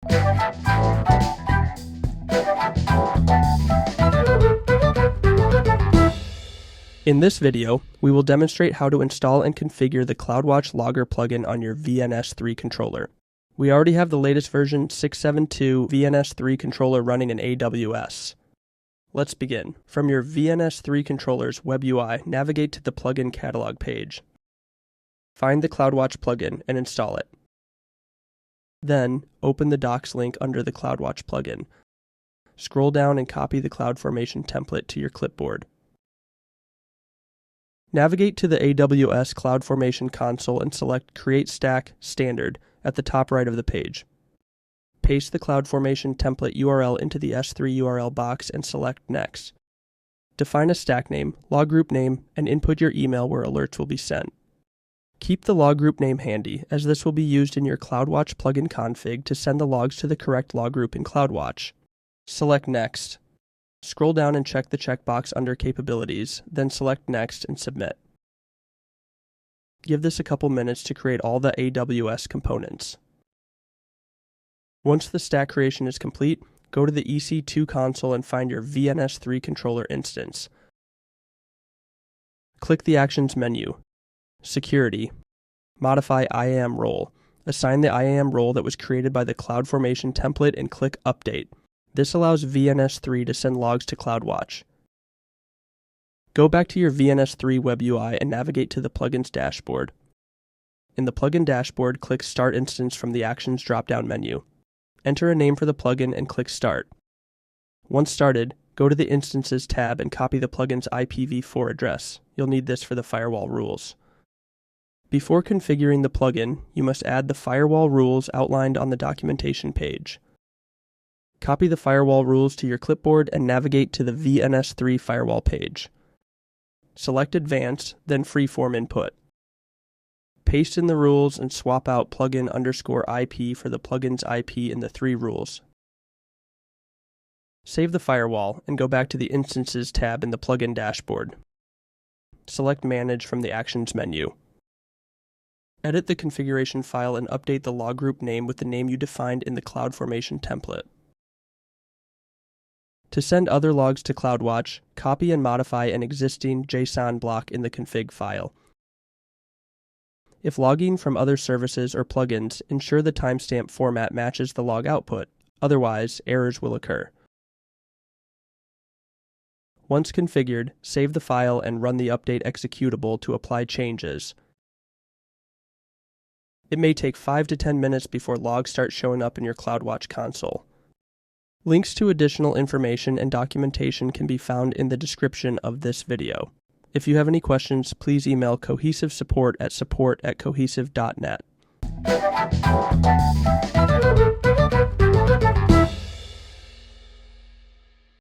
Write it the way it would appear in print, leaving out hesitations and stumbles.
In this video, we will demonstrate how to install and configure the CloudWatch Logger plugin on your VNS3 controller. We already have the latest version 6.7.2 VNS3 controller running in AWS. Let's begin. From your VNS3 controller's web UI, navigate to the plugin catalog page. Find the CloudWatch plugin and install it. Then, open the docs link under the CloudWatch plugin. Scroll down and copy the CloudFormation template to your clipboard. Navigate to the AWS CloudFormation console and select Create Stack Standard at the top right of the page. Paste the CloudFormation template URL into the S3 URL box and select Next. Define a stack name, log group name, and input your email where alerts will be sent. Keep the log group name handy, as this will be used in your CloudWatch plugin config to send the logs to the correct log group in CloudWatch. Select Next. Scroll down and check the checkbox under Capabilities, then select Next and Submit. Give this a couple minutes to create all the AWS components. Once the stack creation is complete, go to the EC2 console and find your VNS3 controller instance. Click the Actions menu, Security, modify IAM role. Assign the IAM role that was created by the CloudFormation template and click Update. This allows VNS3 to send logs to CloudWatch. Go back to your VNS3 web UI and navigate to the plugin's dashboard. In the plugin dashboard, click Start Instance from the Actions drop-down menu. Enter a name for the plugin and click Start. Once started, go to the Instances tab and copy the plugin's IPv4 address. You'll need this for the firewall rules. Before configuring the plugin, you must add the firewall rules outlined on the documentation page. Copy the firewall rules to your clipboard and navigate to the VNS3 Firewall page. Select Advanced, then Freeform Input. Paste in the rules and swap out plugin_IP for the plugin's IP in the 3 rules. Save the firewall and go back to the Instances tab in the plugin dashboard. Select Manage from the Actions menu. Edit the configuration file and update the log group name with the name you defined in the CloudFormation template. To send other logs to CloudWatch, copy and modify an existing JSON block in the config file. If logging from other services or plugins, ensure the timestamp format matches the log output, otherwise errors will occur. Once configured, save the file and run the update executable to apply changes. It may take 5 to 10 minutes before logs start showing up in your CloudWatch console. Links to additional information and documentation can be found in the description of this video. If you have any questions, please email Cohesive Support at support@cohesive.net.